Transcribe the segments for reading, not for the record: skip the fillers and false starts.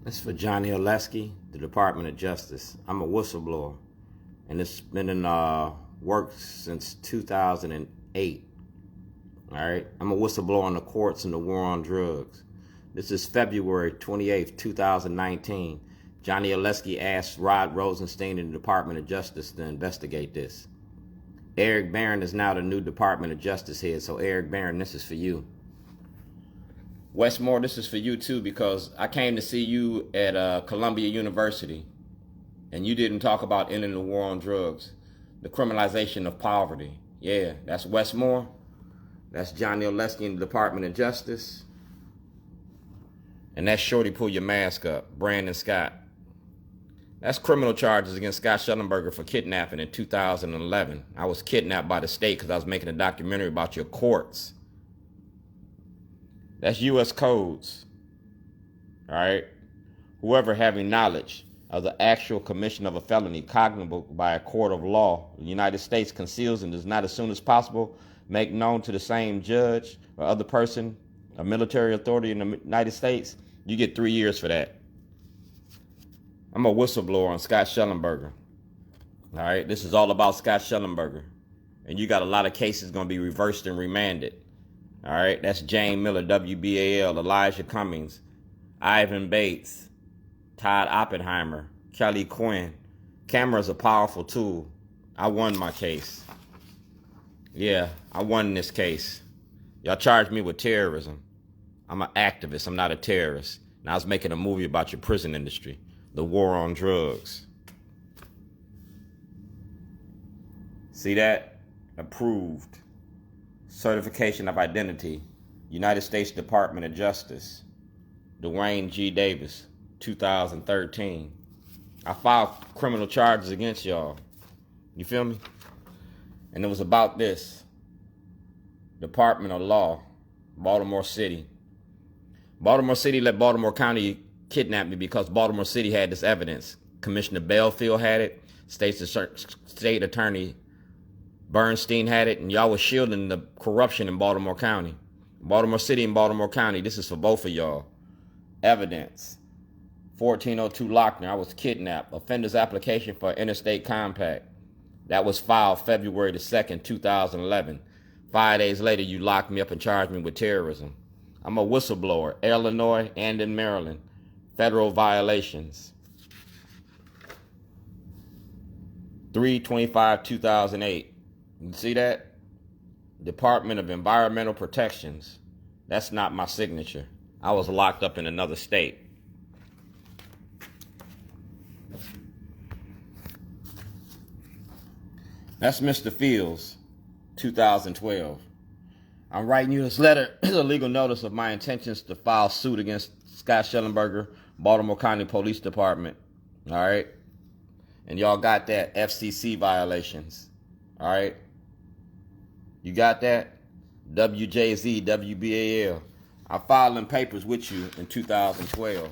This is for Johnny Oleski, the Department of Justice. I'm a whistleblower, and it's been in work since 2008. All right, I'm a whistleblower on the courts and the war on drugs. This is February 28th, 2019. Johnny Oleski asked Rod Rosenstein in the Department of Justice to investigate this. Eric Barron is now the new Department of Justice head, so Eric Barron, this is for you. Westmore, this is for you too, because I came to see you at Columbia University, and you didn't talk about ending the war on drugs, the criminalization of poverty. Yeah, that's Westmore. That's Johnny Oleski in the Department of Justice. And that's Shorty, pull your mask up, Brandon Scott. That's criminal charges against Scott Shellenberger for kidnapping in 2011. I was kidnapped by the state because I was making a documentary about your courts. That's U.S. codes, all right? Whoever having knowledge of the actual commission of a felony cognizable by a court of law, the United States conceals and does not, as soon as possible, make known to the same judge or other person, a military authority in the United States, you get 3 years for that. I'm a whistleblower on Scott Shellenberger, all right? This is all about Scott Shellenberger, and you got a lot of cases going to be reversed and remanded. All right, that's Jane Miller, WBAL, Elijah Cummings, Ivan Bates, Todd Oppenheimer, Kelly Quinn. Camera's a powerful tool. I won my case. Yeah, I won this case. Y'all charged me with terrorism. I'm an activist. I'm not a terrorist. And I was making a movie about your prison industry, the war on drugs. See that? Approved. Certification of identity, United States Department of Justice, Dwayne G. Davis, 2013. I filed criminal charges against y'all. You feel me? And it was about this. Department of Law, Baltimore City. Baltimore City let Baltimore County kidnap me because Baltimore City had this evidence. Commissioner Belfield had it. State Attorney Bernstein had it, and y'all was shielding the corruption in Baltimore County. Baltimore City and Baltimore County, this is for both of y'all. Evidence. 1402 Lochner, I was kidnapped. Offender's application for interstate compact. That was filed February the 2nd, 2011. 5 days later, you locked me up and charged me with terrorism. I'm a whistleblower, Illinois and in Maryland. Federal violations. 3/25/2008. You see that? Department of Environmental Protections. That's not my signature. I was locked up in another state. That's Mr. Fields, 2012. I'm writing you this letter as a legal notice of my intentions to file suit against Scott Shellenberger, Baltimore County Police Department. All right? And y'all got that, FCC violations. All right? You got that? WJZ, WBAL. I filed them papers with you in 2012.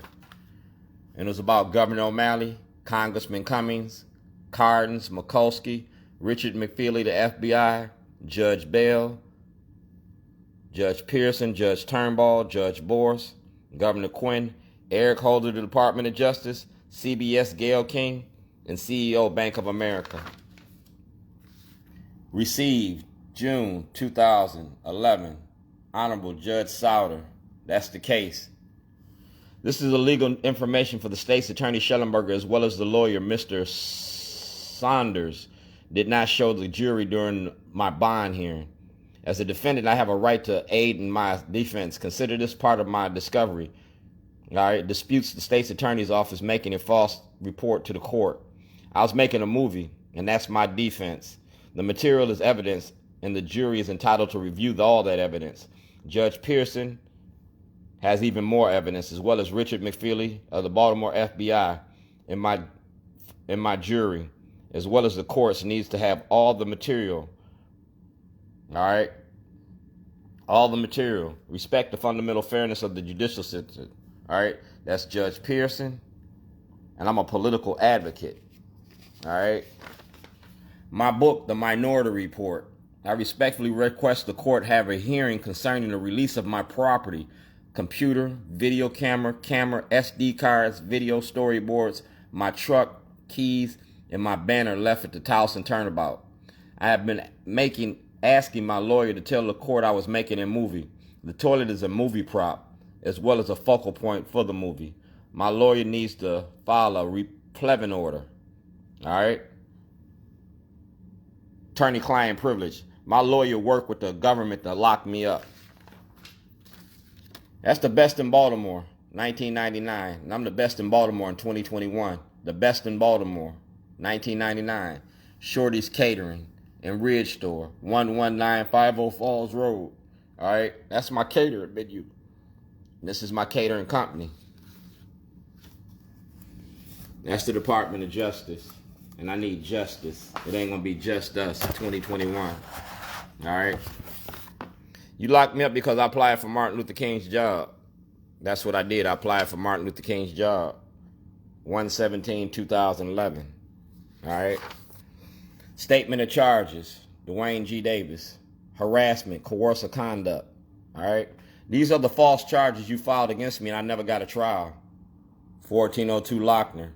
And it was about Governor O'Malley, Congressman Cummings, Cardins, Mikulski, Richard McFeely, the FBI, Judge Bell, Judge Pearson, Judge Turnbull, Judge Boris, Governor Quinn, Eric Holder, the Department of Justice, CBS Gayle King, and CEO Bank of America. Received June 2011, Honorable Judge Souter. That's the case. This is illegal information for the States Attorney Schellenberger as well as the lawyer, Mr. Saunders, did not show the jury during my bond hearing. As a defendant, I have a right to aid in my defense. Consider this part of my discovery. All right, disputes the State's Attorney's Office making a false report to the court. I was making a movie, and that's my defense. The material is evidence, and the jury is entitled to review all that evidence. Judge Pearson has even more evidence, as well as Richard McFeely of the Baltimore FBI in my jury, as well as the courts needs to have all the material. All right? All the material. Respect the fundamental fairness of the judicial system. All right? That's Judge Pearson, and I'm a political advocate. All right? My book, The Minority Report. I respectfully request the court have a hearing concerning the release of my property, computer, video camera, SD cards, video storyboards, my truck, keys, and my banner left at the Towson Turnabout. I have been asking my lawyer to tell the court I was making a movie. The toilet is a movie prop, as well as a focal point for the movie. My lawyer needs to file a replevin order. All right? Attorney-client privilege. My lawyer worked with the government to lock me up. That's the best in Baltimore, 1999. And I'm the best in Baltimore in 2021. The best in Baltimore, 1999. Shorty's Catering and Ridge Store, 11950 Falls Road. All right, that's my catering menu. This is my catering company. That's the Department of Justice. And I need justice. It ain't gonna be just us, 2021. All right. You locked me up because I applied for Martin Luther King's job. That's what I did. I applied for Martin Luther King's job. 1/17/2011. All right. Statement of charges. Dwayne G. Davis. Harassment, coercive conduct. All right. These are the false charges you filed against me, and I never got a trial. 1402 Lochner.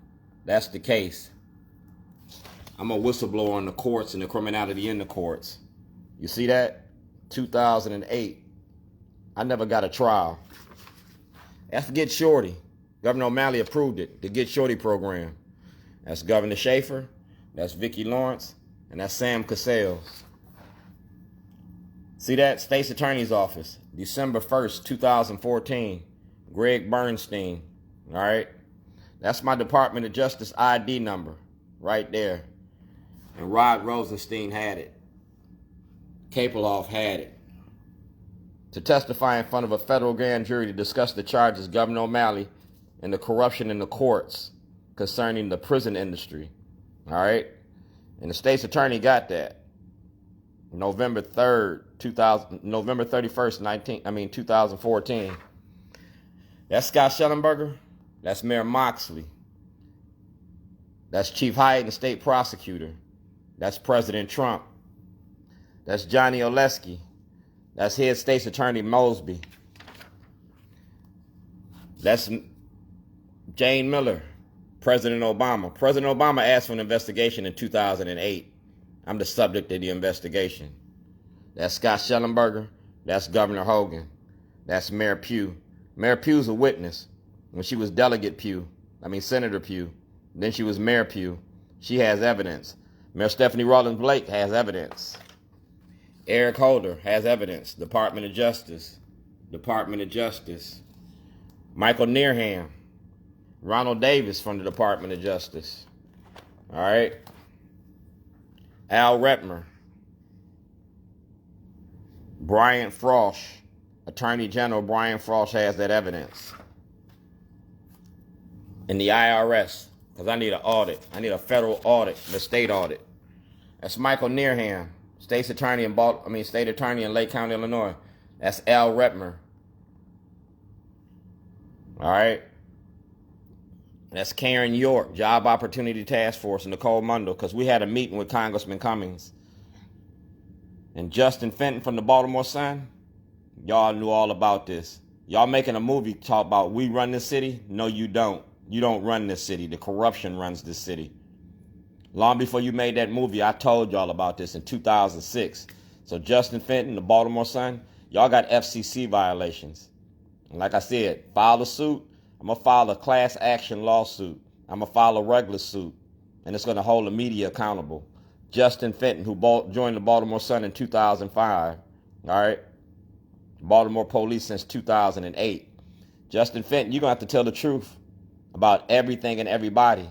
That's the case. I'm a whistleblower on the courts and the criminality in the courts. You see that? 2008. I never got a trial. That's Get Shorty. Governor O'Malley approved it, the Get Shorty program. That's Governor Schaefer, that's Vicki Lawrence, and that's Sam Cassels. See that? States Attorney's Office, December 1st, 2014. Greg Bernstein. All right? That's my Department of Justice ID number right there. And Rod Rosenstein had it. Kapoloff had it. To testify in front of a federal grand jury to discuss the charges Governor O'Malley and the corruption in the courts concerning the prison industry. All right? And the state's attorney got that. November 31st, 2014. That's Scott Shellenberger. That's Mayor Moxley. That's Chief Hyatt and State Prosecutor. That's President Trump. That's Johnny Oleski. That's Head State's Attorney Mosby. That's Jane Miller, President Obama. President Obama asked for an investigation in 2008. I'm the subject of the investigation. That's Scott Shellenberger. That's Governor Hogan. That's Mayor Pugh. Mayor Pugh's a witness. When she was Senator Pugh. Then she was Mayor Pugh. She has evidence. Mayor Stephanie Rawlins Blake has evidence. Eric Holder has evidence. Department of Justice. Department of Justice. Michael Nearham. Ronald Davis from the Department of Justice. All right. Al Redmer. Brian Frosch. Attorney General Brian Frosch has that evidence. And the IRS, because I need an audit. I need a federal audit, the state audit. That's Michael Nearham, State Attorney in Lake County, Illinois. That's Al Redmer. All right. That's Karen York, Job Opportunity Task Force, and Nicole Mundell, because we had a meeting with Congressman Cummings. And Justin Fenton from the Baltimore Sun, y'all knew all about this. Y'all making a movie talk about we run this city? No, you don't. You don't run this city. The corruption runs this city. Long before you made that movie, I told y'all about this in 2006. So Justin Fenton, the Baltimore Sun, y'all got FCC violations. And like I said, file a suit. I'm going to file a class action lawsuit. I'm going to file a regular suit. And it's going to hold the media accountable. Justin Fenton, who joined the Baltimore Sun in 2005. All right? Baltimore police since 2008. Justin Fenton, you're going to have to tell the truth about everything and everybody.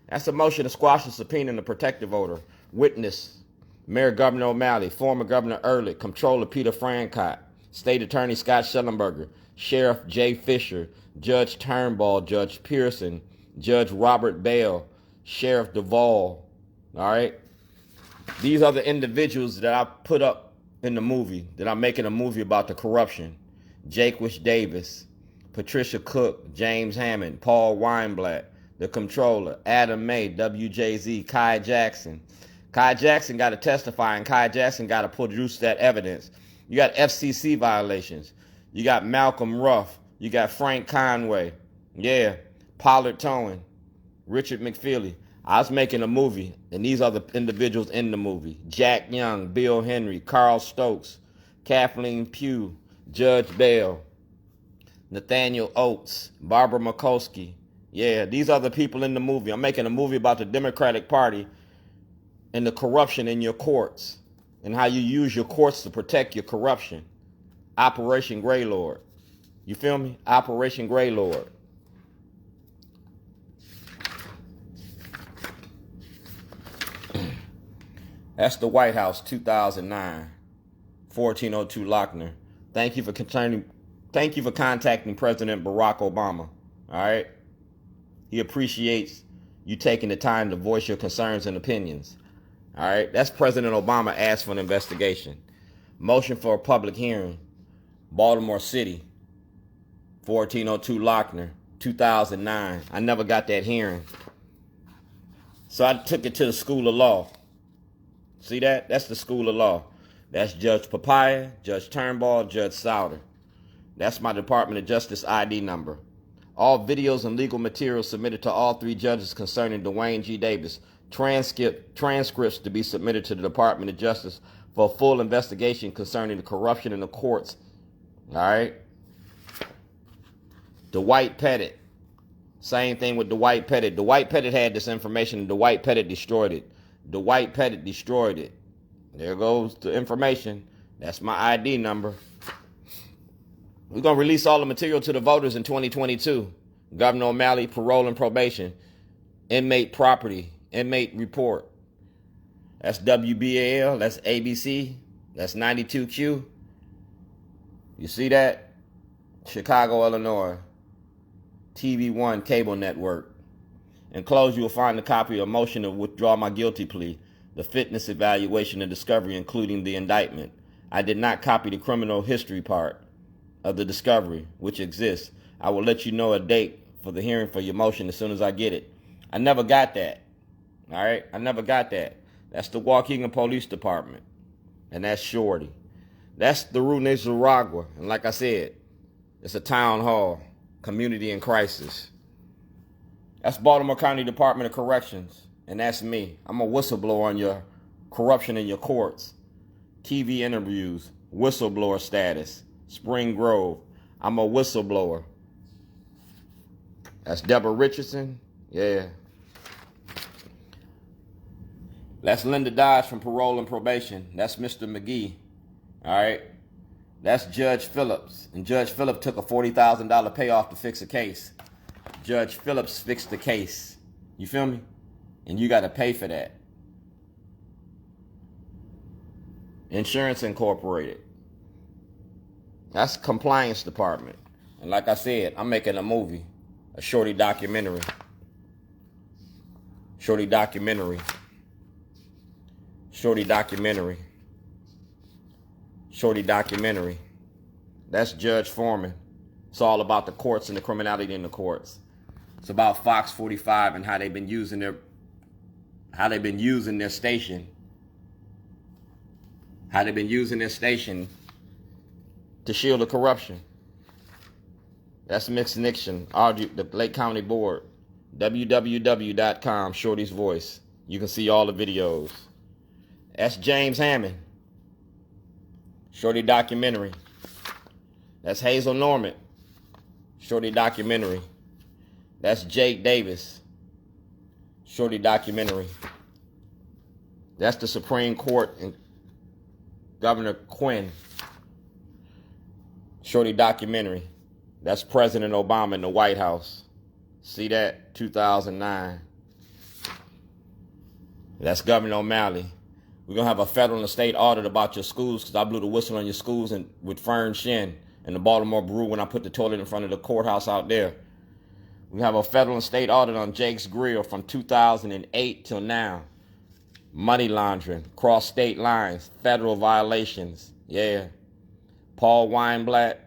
That's a motion to squash the subpoena and the protective order. Witness, Mayor Governor O'Malley, former Governor Ehrlich, Comptroller Peter Francott, State Attorney Scott Shellenberger, Sheriff Jay Fisher, Judge Turnbull, Judge Pearson, Judge Robert Bell, Sheriff Duvall. All right? These are the individuals that I put up in the movie, that I'm making a movie about the corruption. Jaquish Davis, Patricia Cook, James Hammond, Paul Weinblatt, the Comptroller, Adam May, WJZ, Kai Jackson. Kai Jackson got to testify, and Kai Jackson got to produce that evidence. You got FCC violations. You got Malcolm Ruff. You got Frank Conway. Yeah. Pollard Towing. Richard McFeely. I was making a movie, and these are the individuals in the movie. Jack Young, Bill Henry, Carl Stokes, Kathleen Pugh, Judge Bell, Nathaniel Oates, Barbara Mikulski. Yeah, these are the people in the movie. I'm making a movie about the Democratic Party and the corruption in your courts and how you use your courts to protect your corruption. Operation Greylord. You feel me? Operation Greylord. That's the White House, 2009, 1402 Lochner. Thank you for contacting President Barack Obama. All right? He appreciates you taking the time to voice your concerns and opinions. All right? That's President Obama asked for an investigation. Motion for a public hearing. Baltimore City, 1402 Lochner, 2009. I never got that hearing. So I took it to the School of Law. See that? That's the School of Law. That's Judge Papaya, Judge Turnbull, Judge Souter. That's my Department of Justice ID number. All videos and legal materials submitted to all three judges concerning Dwayne G. Davis. Transcripts to be submitted to the Department of Justice for a full investigation concerning the corruption in the courts. All right? Dwight Pettit. Same thing with Dwight Pettit. Dwight Pettit had this information and Dwight Pettit destroyed it. Dwight Pettit destroyed it. There goes the information. That's my ID number. We're going to release all the material to the voters in 2022. Gov.O'Malley, parole and probation. Inmate property. Inmate report. That's WBAL. That's ABC. That's 92Q. You see that? Chicago, Illinois. TV1 cable network. Enclosed, you will find a copy of a motion to withdraw my guilty plea, the fitness evaluation and discovery, including the indictment. I did not copy the criminal history part of the discovery, which exists. I will let you know a date for the hearing for your motion as soon as I get it. I never got that. All right? I never got that. That's the Waukegan Police Department. And that's Shorty. That's the Rue Nicaragua. And like I said, it's a town hall, community in crisis. That's Baltimore County Department of Corrections. And that's me. I'm a whistleblower on your corruption in your courts. TV interviews, whistleblower status, Spring Grove. I'm a whistleblower. That's Deborah Richardson. Yeah. That's Linda Dodge from Parole and Probation. That's Mr. McGee. All right. That's Judge Phillips. And Judge Phillips took a $40,000 payoff to fix a case. Judge Phillips fixed the case. You feel me? And you got to pay for that. Insurance Incorporated. That's Compliance Department. And like I said, I'm making a movie. A shorty documentary. Shorty documentary. Shorty documentary. Shorty documentary. That's Judge Foreman. It's all about the courts and the criminality in the courts. It's about Fox 45 and how they've been using their station. How they've been using their station to shield the corruption. That's Mix Nixon, the Lake County Board. www.com, Shorty's Voice. You can see all the videos. That's James Hammond. Shorty documentary. That's Hazel Norman. Shorty documentary. That's Jake Davis. Shorty documentary. That's the Supreme Court and Governor Quinn. Shorty documentary. That's President Obama in the White House. See that? 2009. That's Governor O'Malley. We're going to have a federal and state audit about your schools because I blew the whistle on your schools and with Fern Shin and the Baltimore Brew when I put the toilet in front of the courthouse out there. We have a federal and state audit on Jake's Grill from 2008 till now. Money laundering, cross state lines, federal violations. Yeah. Paul Weinblatt,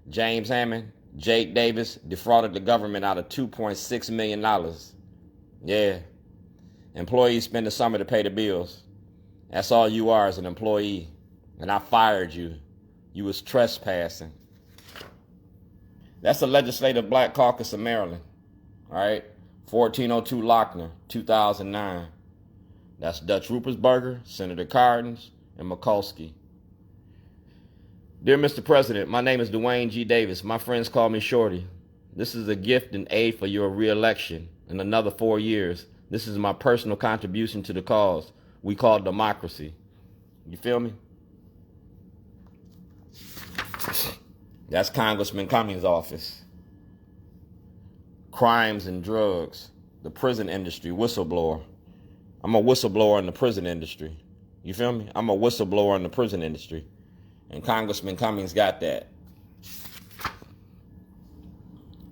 James Hammond, Jake Davis defrauded the government out of $2.6 million. Yeah. Employees spend the summer to pay the bills. That's all you are as an employee. And I fired you. You was trespassing. That's the Legislative Black Caucus of Maryland. All right. 1402 Lochner, 2009. That's Dutch Ruppersberger, Senator Cardins, and Mikulski. Dear Mr. President, my name is Dwayne G. Davis. My friends call me Shorty. This is a gift and aid for your re-election in another 4 years. This is my personal contribution to the cause we call democracy. You feel me? That's Congressman Cummings' office. Crimes and drugs, the prison industry, whistleblower. I'm a whistleblower in the prison industry. You feel me? I'm a whistleblower in the prison industry. And Congressman Cummings got that.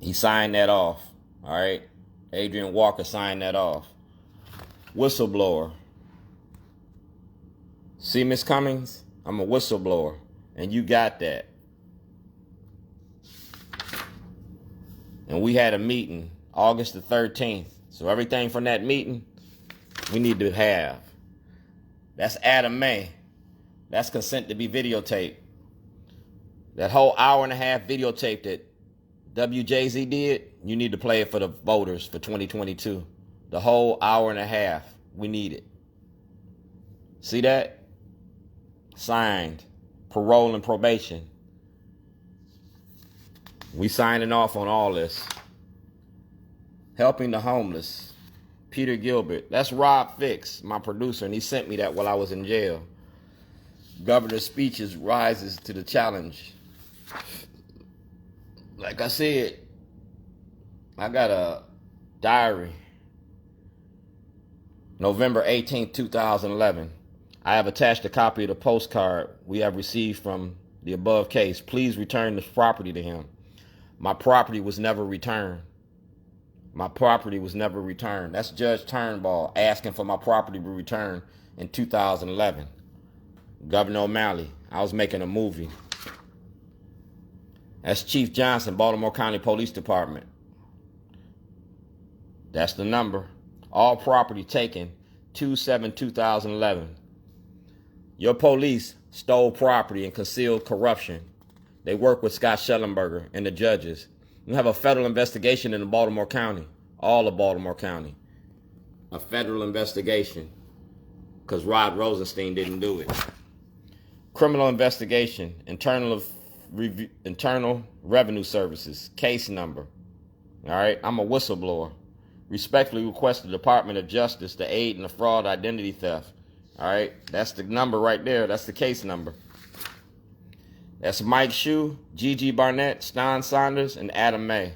He signed that off. All right? Adrian Walker signed that off. Whistleblower. See, Miss Cummings? I'm a whistleblower. And you got that. And we had a meeting August the 13th. So everything from that meeting, we need to have. That's Adam May. That's consent to be videotaped. That whole hour and a half videotape that WJZ did, you need to play it for the voters for 2022. The whole hour and a half, we need it. See that? Signed. Parole and probation. We signing off on all this. Helping the homeless. Peter Gilbert. That's Rob Fix, my producer, and he sent me that while I was in jail. Governor's speeches rises to the challenge. Like I said, I got a diary. November 18th, 2011. I have attached a copy of the postcard we have received from the above case. Please return this property to him. My property was never returned. My property was never returned. That's Judge Turnbull asking for my property to be returned in 2011. Gov.O'Malley. I was making a movie. That's Chief Johnson, Baltimore County Police Department. That's the number. All property taken 2/7/2011. Your police stole property and concealed corruption. They work with Scott Shellenberger and the judges. We have a federal investigation in the Baltimore County, all of Baltimore County. A federal investigation, because Rod Rosenstein didn't do it. Criminal investigation, Internal Revenue Services, case number. All right, I'm a whistleblower. Respectfully request the Department of Justice to aid in the fraud identity theft. All right, that's the number right there. That's the case number. That's Mike Shue, Gigi Barnett, Ston Saunders, and Adam May.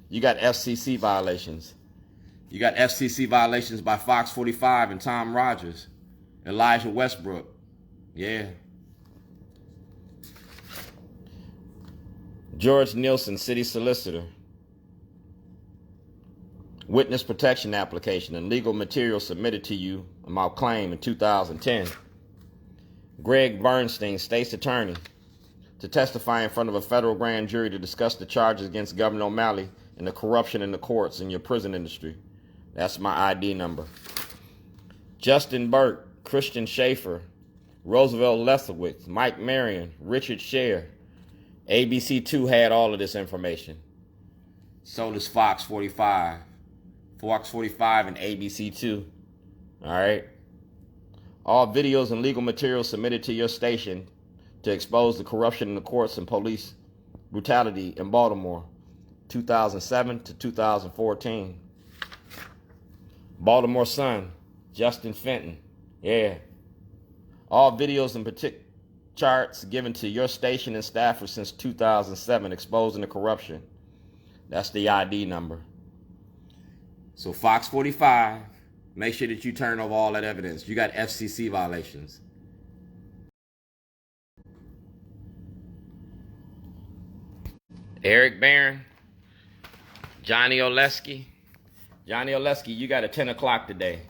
You got FCC violations. You got FCC violations by Fox 45 and Tom Rogers. Elijah Westbrook. Yeah. George Nielsen, City Solicitor. Witness protection application and legal material submitted to you on my claim in 2010. Greg Bernstein, States Attorney, to testify in front of a federal grand jury to discuss the charges against Governor O'Malley and the corruption in the courts in your prison industry. That's my ID number. Justin Burke, Christian Schaefer, Roosevelt Lethowitz, Mike Marion, Richard Scher. ABC2 had all of this information. So does Fox 45. Fox 45 and ABC2. All right. All videos and legal materials submitted to your station to expose the corruption in the courts and police brutality in Baltimore, 2007 to 2014. Baltimore Sun, Justin Fenton. Yeah. All videos and charts given to your station and staffers since 2007 exposing the corruption. That's the ID number. So Fox 45, make sure that you turn over all that evidence. You got FCC violations. Eric Barron, Johnny Oleski. Johnny Oleski, you got a 10 o'clock today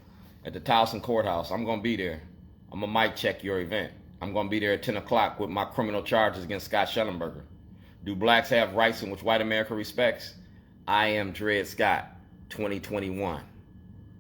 at the Towson Courthouse. I'm going to be there. I'm going to mic check your event. I'm going to be there at 10 o'clock with my criminal charges against Scott Shellenberger. Do blacks have rights in which white America respects? I am Dred Scott, 2021.